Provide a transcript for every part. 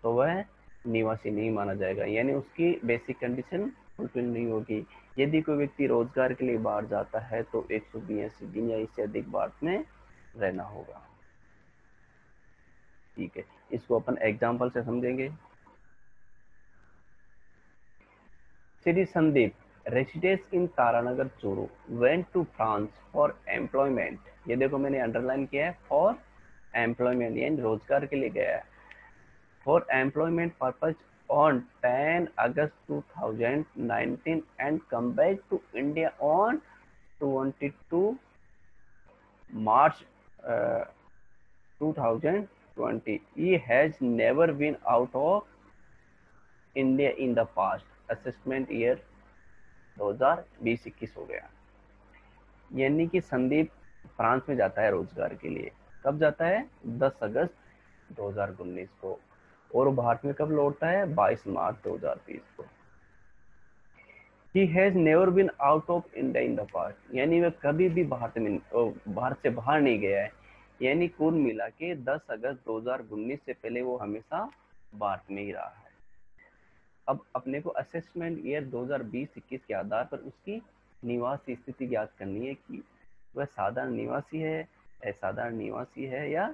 तो वह निवासी नहीं माना जाएगा, यानी उसकी बेसिक कंडीशन फुलफिल नहीं होगी। यदि कोई व्यक्ति रोजगार के लिए बाहर जाता है तो 182 दिन या इससे अधिक भारत में रहना होगा। ठीक है, इसको अपन एग्जाम्पल से समझेंगे। Shri Sandeep residence in Taranagar Churu went to France for employment. ये देखो मैंने अंडरलाइन किया है, फॉर एम्प्लॉयमेंट यानी रोजगार के लिए गया है। For employment purpose on 10 August 2019 and come back to India on 22 March 2020. He has never been out of India in the past. Assessment year 2020-21 हो गया। यानी कि संदीप फ्रांस में जाता है रोजगार के लिए। कब जाता है? 10 अगस्त 2019 को। और भारत में कब लौटता है? 22 मार्च 2020 को। He has never been out of India in the past, यानी वह कभी भी भारत से बाहर नहीं गया है। यानी कुल मिला के 10 अगस्त 2019 से पहले वो हमेशा भारत में ही रहा है। अब अपने को असेसमेंट ईयर 2020-21 के आधार पर उसकी निवास स्थिति ज्ञात करनी है कि वह साधारण निवासी है, असाधारण निवासी है या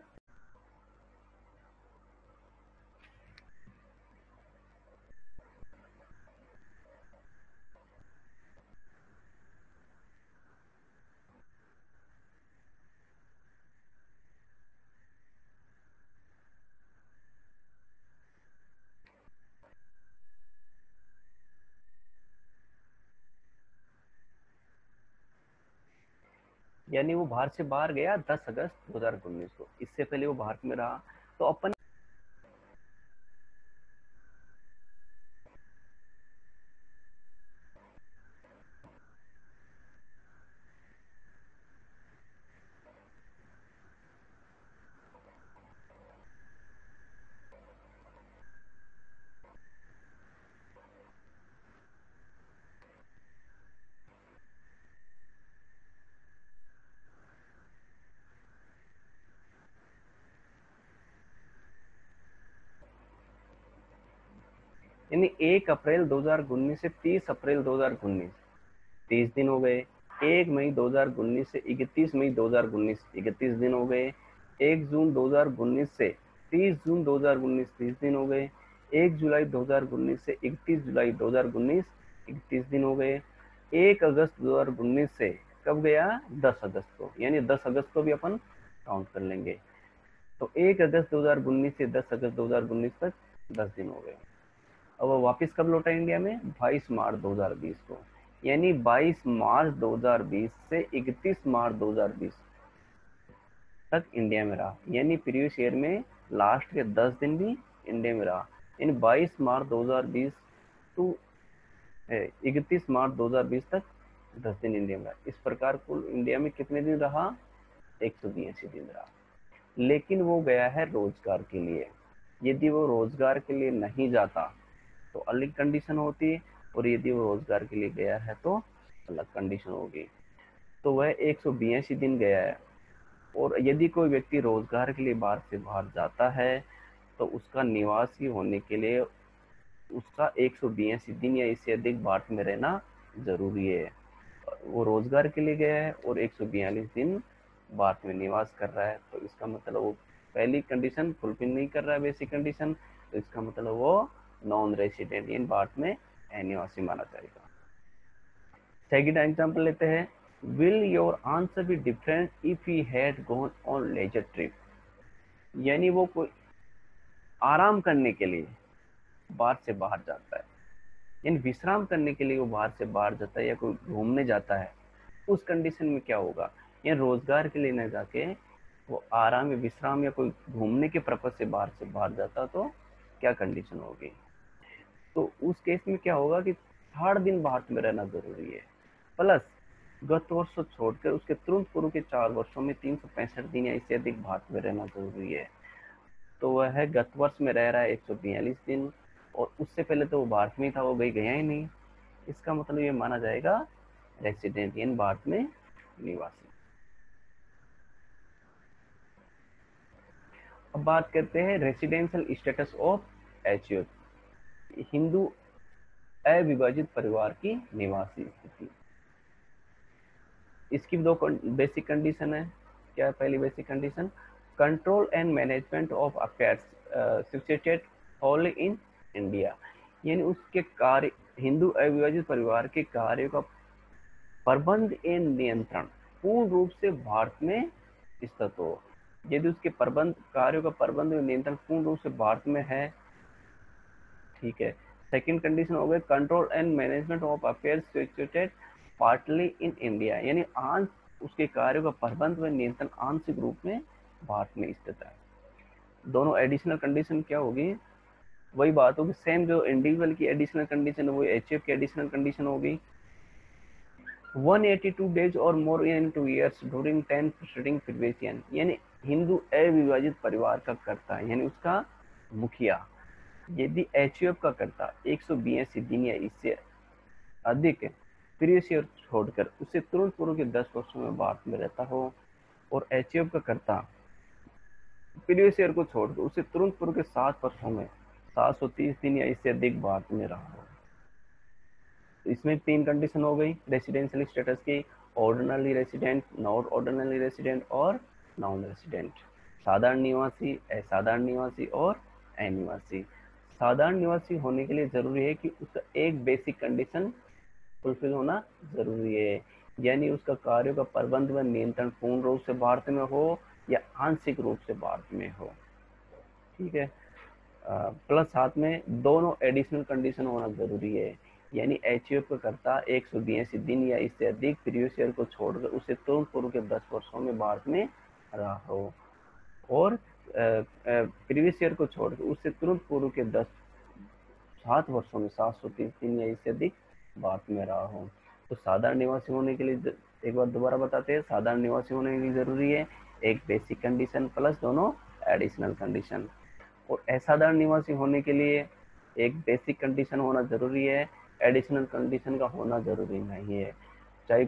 यानी वो भारत से बाहर गया 10 अगस्त 2019 को, इससे पहले वो भारत में रहा। तो अपन यानी 1 अप्रैल 2019 से 30 अप्रैल 2019 30 दिन हो गए। 1 मई 2019 से 31 मई 2019 31 दिन हो गए। 1 जून 2019 से 30 जून 2019 30 दिन हो गए। 1 जुलाई 2019 से 31 जुलाई 2019 31 दिन हो गए। 1 अगस्त 2019 से कब गया? 10 अगस्त को, यानी 10 अगस्त को भी अपन काउंट कर लेंगे। तो 1 अगस्त 2019 से 10 अगस्त 2019 तक 10 दिन हो गए। अब वो वापस कब लौटा इंडिया में? 22 मार्च 2020 को, यानी 22 मार्च 2020 से 31 मार्च 2020 तक इंडिया में रहा। यानी प्रीवियस ईयर में लास्ट के 10 दिन भी इंडिया में रहा। यानी 22 मार्च 2020 टू 31 मार्च 2020 तक 10 दिन इंडिया में रहा। इस प्रकार कुल इंडिया में कितने दिन रहा? 182 दिन रहा। लेकिन वो गया है रोजगार के लिए। यदि वो रोजगार के लिए नहीं जाता तो अलग कंडीशन होती, और यदि वो रोजगार के लिए गया है तो अलग कंडीशन होगी। तो वह 182 दिन गया है। और यदि कोई व्यक्ति रोजगार के लिए बाहर से बाहर जाता है तो उसका निवासी होने के लिए उसका 182 दिन या इससे अधिक भारत में रहना जरूरी है। वो रोजगार के लिए गया है और 142 दिन भारत में निवास कर रहा है, तो इसका मतलब वो पहली कंडीशन फुलफिल नहीं कर रहा है, बेसिक कंडीशन। तो इसका मतलब वो नॉन रेसिडेंट यानी भारत में अनिवासी माना जाएगा। सेकंड एग्जांपल लेते हैं। Will your answer be different if he had gone on leisure trip. यानी वो कोई आराम करने के लिए बाहर से बाहर जाता है, यानी विश्राम करने के लिए वो बाहर से बाहर जाता है या कोई घूमने जाता है, उस कंडीशन में क्या होगा? या रोजगार के लिए न जाके वो आराम या विश्राम या कोई घूमने के पर्पज से बाहर जाता तो क्या कंडीशन होगी? तो उस केस में क्या होगा कि 60 दिन भारत में रहना जरूरी है, प्लस गत वर्ष को छोड़कर उसके तुरंत पूर्व के 4 वर्षों में 365 दिन या इससे अधिक भारत में रहना जरूरी है। तो वह गत वर्ष में रह रहा है 142 दिन, और उससे पहले तो वो भारत में था, वो गया ही नहीं। इसका मतलब ये माना जाएगा रेसिडेंट यानी भारत में निवासी। अब बात करते हैं residential status of HUF, Hindu अविभाजित परिवार की निवासी स्थिति। इसकी दो बेसिक कंडीशन है। क्या है पहली basic condition? Control and management of affairs situated Holi in India, यानी उसके कार्य, हिंदू अविभाजित परिवार के कार्यों का प्रबंध एवं नियंत्रण पूर्ण रूप से भारत में स्थित हो। यदि उसके प्रबंध, कार्यों का प्रबंध एवं नियंत्रण पूर्ण रूप से भारत में है, ठीक है। सेकंड कंडीशन हो गई control and management of affairs situated partly in India, यानी आंश उसके कार्यों का प्रबंध व नियंत्रण आंशिक रूप में भारत में स्थित है। दोनों एडिशनल कंडीशन क्या होगी? वही बात होगी, सेम जो इंडिविजुअल की एडिशनल कंडीशन है वो एचएफ की एडिशनल कंडीशन होगी। 182 days और मोर इन 2 years during 10 preceding previous year, यानी हिंदू अविभाजित परिवार का कर्ता, यानी उसका मुखिया, यदि एचयूएफ का कर्ता 182 दिन या इससे अधिक प्रीवियस ईयर छोड़कर उसे तुरंत पूर्व के 10 वर्षों में भारत में रहता हो, और एचयूएफ का कर्ता प्रीवियस ईयर को छोड़कर उसे तुरंत पूर्व के 7 वर्षों में 730 दिन या इससे अधिक भारत में रहा हो। इसमें 3 कंडीशन हो गई रेसिडेंशियल स्टेटस की, ordinary resident, not ordinary resident और नॉन रेसिडेंट, साधारण निवासी, असाधारण निवासी और अनिवासी। साधारण निवासी होने के लिए जरूरी है कि उसका एक बेसिक कंडीशन फुलफिल होना जरूरी है, यानी उसका कार्यों का प्रबंध व नियंत्रण पूर्ण रूप से भारत में हो या आंशिक रूप से भारत में हो, ठीक है। प्लस साथ में दोनों एडिशनल कंडीशन होना जरूरी है, यानी एचयूएफ का कर्ता 182 दिन या इससे अधिक प्रीवियस ईयर को छोड़कर उसे तुरंत पूर्व के 10 वर्षों में भारत में रहा हो, और प्रीवियस ईयर को छोड़कर उससे तुरंत पूर्व के 7 वर्षों में 730 दिन या इससे अधिक भारत में रहा हो। तो साधारण निवासी होने के लिए एक बार दोबारा बताते हैं, साधारण निवासी होने के लिए जरूरी है एक बेसिक कंडीशन प्लस दोनों एडिशनल कंडीशन, और असाधारण निवासी होने के लिए एक बेसिक कंडीशन होना जरूरी है, एडिशनल कंडीशन का होना जरूरी नहीं है। चाहे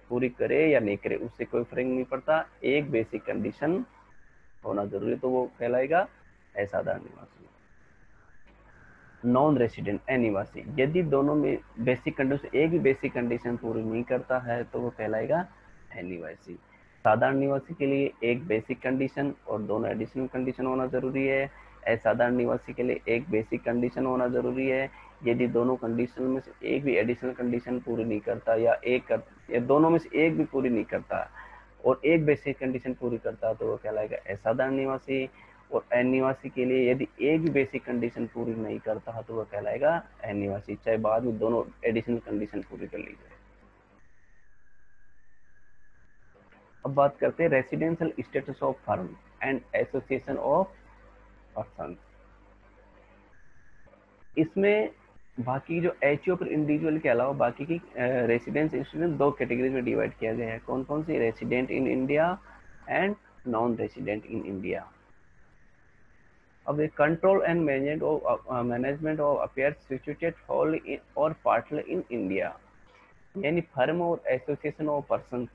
पूरी करे या नहीं करे उससे कोई फर्क नहीं पड़ता, एक बेसिक कंडीशन होना जरूरी है, तो वो कहलाएगा असाधारण निवासी। नॉन रेसिडेंट अनिवासी, यदि दोनों में बेसिक कंडीशन, एक भी बेसिक कंडीशन पूरी नहीं करता है तो वो कहलाएगा अनिवासी। साधारण निवासी के लिए एक बेसिक कंडीशन और दोनों एडिशनल कंडीशन होना जरूरी है। असाधारण निवासी के लिए एक बेसिक कंडीशन होना जरूरी है, यदि दोनों कंडीशन में से एक भी एडिशनल कंडीशन पूरी नहीं करता या दोनों में से एक भी पूरी नहीं करता और एक बेसिक कंडीशन पूरी करता तो वो कहलाएगा असाधारण निवासी। और अनिवासी के लिए यदि एक भी बेसिक कंडीशन पूरी नहीं करता तो वह कहलाएगा अनिवासी, चाहे बाद में दोनों एडिशनल कंडीशन पूरी कर ली जाए। अब बात करते हैं residential status of firm and association of person. इसमें बाकी जो एचओ पर इंडिविजुअल के अलावा बाकी की रेसिडेंस स्टूडेंट दो कैटेगरी में डिवाइड किया गया है। कौन कौन सी? Resident in India and non resident in India. अब control and management of affairs situated whole और पार्टली इन इंडिया, यानी फर्म और एसोसिएशन ऑफ पर्सन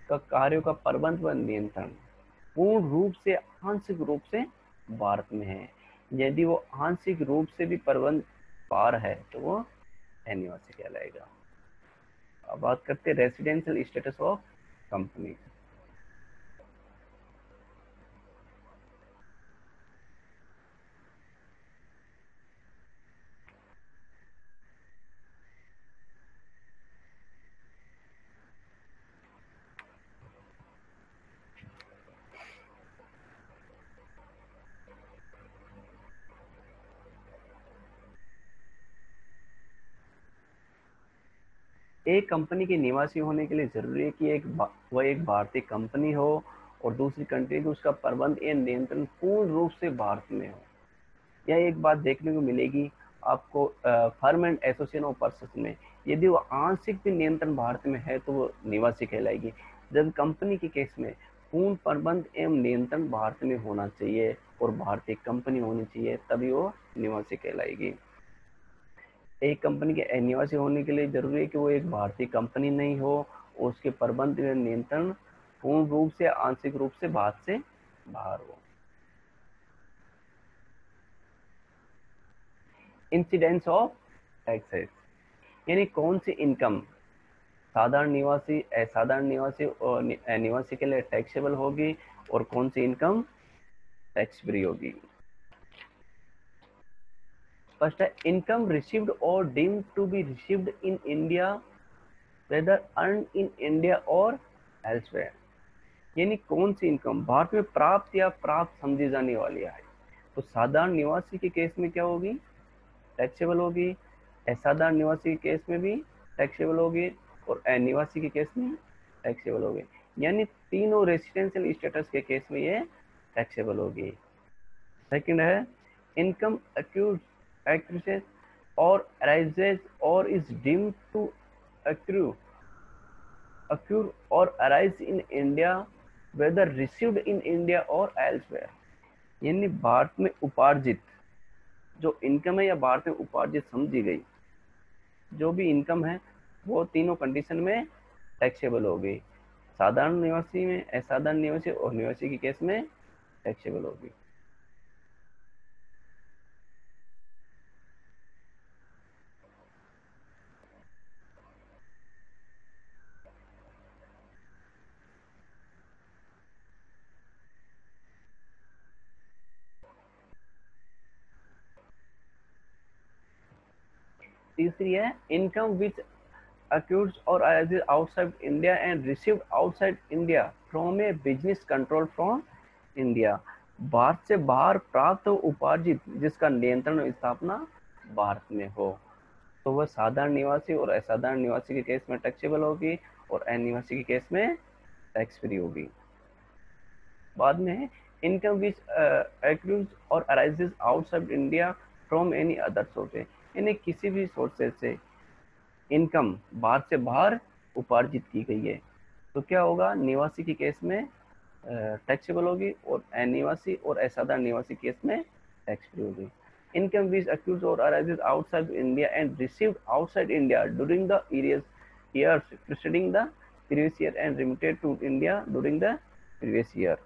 का कार्यों का प्रबंध व नियंत्रण पूर्ण रूप से आंशिक रूप से भारत में है। यदि वो आंशिक रूप से भी प्रबंध पार है तो वो अनिवासी कहलाएगा। अब बात करते हैं रेसिडेंशियल स्टेटस ऑफ कंपनी। एक कंपनी के निवासी होने के लिए जरूरी है कि वह एक भारतीय कंपनी हो और दूसरी कंट्री को उसका प्रबंध या नियंत्रण पूर्ण रूप से भारत में हो। यह एक बात देखने को मिलेगी आपको firm and association of person में, यदि वो आंशिक भी नियंत्रण भारत में है तो वो निवासी कहलाएगी। जब कंपनी के केस में पूर्ण प्रबंध एवं नियंत्रण भारत में होना चाहिए और भारतीय कंपनी होनी चाहिए तभी वो निवासी कहलाएगी। एक कंपनी के निवासी होने के लिए जरूरी है कि वो एक भारतीय कंपनी नहीं हो और उसके प्रबंध एवं नियंत्रण पूर्ण रूप से आंशिक रूप से भारत से बाहर हो। इंसिडेंस ऑफ टैक्सेस, यानी कौन सी इनकम साधारण निवासी, असाधारण निवासी और निवासी के लिए टैक्सेबल होगी और कौन सी इनकम टैक्स फ्री होगी। फर्स्ट है इनकम रिसीव्ड और deemed to be received in India whether earn in India और एल्सवेयर, यानी कौन सी इनकम भारत में प्राप्त या प्राप्त समझी जाने वाली है। तो साधारण निवासी के केस में क्या होगी, टैक्सेबल होगी, असाधारण निवासी के केस में भी टैक्सेबल होगी और अनिवासी के केस में टैक्सेबल होगी, यानी तीनों रेसिडेंशियल स्टेटस के केस में ये टैक्सेबल होगी। सेकंड है income accrues or arises or is deemed to accrue or arise in India whether received in India or elsewhere, यानी भारत में उपार्जित जो इनकम है या भारत में उपार्जित समझी गई जो भी इनकम है वो तीनों कंडीशन में टैक्सेबल होगी, साधारण निवासी में, असाधारण निवासी और निवासी के केस में टैक्सेबल होगी। तीसरी है income which accrues or arises outside India and received outside India from a business control from India, Bharat से बाहर प्राप्त हो उपार्जित जिसका नियंत्रण और स्थापना भारत में हो, तो वह साधारण निवासी और असाधारण निवासी के केस में टैक्सेबल होगी और अनिवासी के केस में टैक्स फ्री होगी। बाद में इनकम विच accrues और arises outside India from any other source, यानी किसी भी सोर्सेज से इनकम भारत से बाहर उपार्जित की गई है तो क्या होगा, निवासी की केस में टैक्सेबल होगी और अनिवासी और असाधारण निवासी केस में टैक्स फ्री होगी। Income which accrues or arises outside India and received outside India during the years preceding the previous year and remitted to India during the previous year,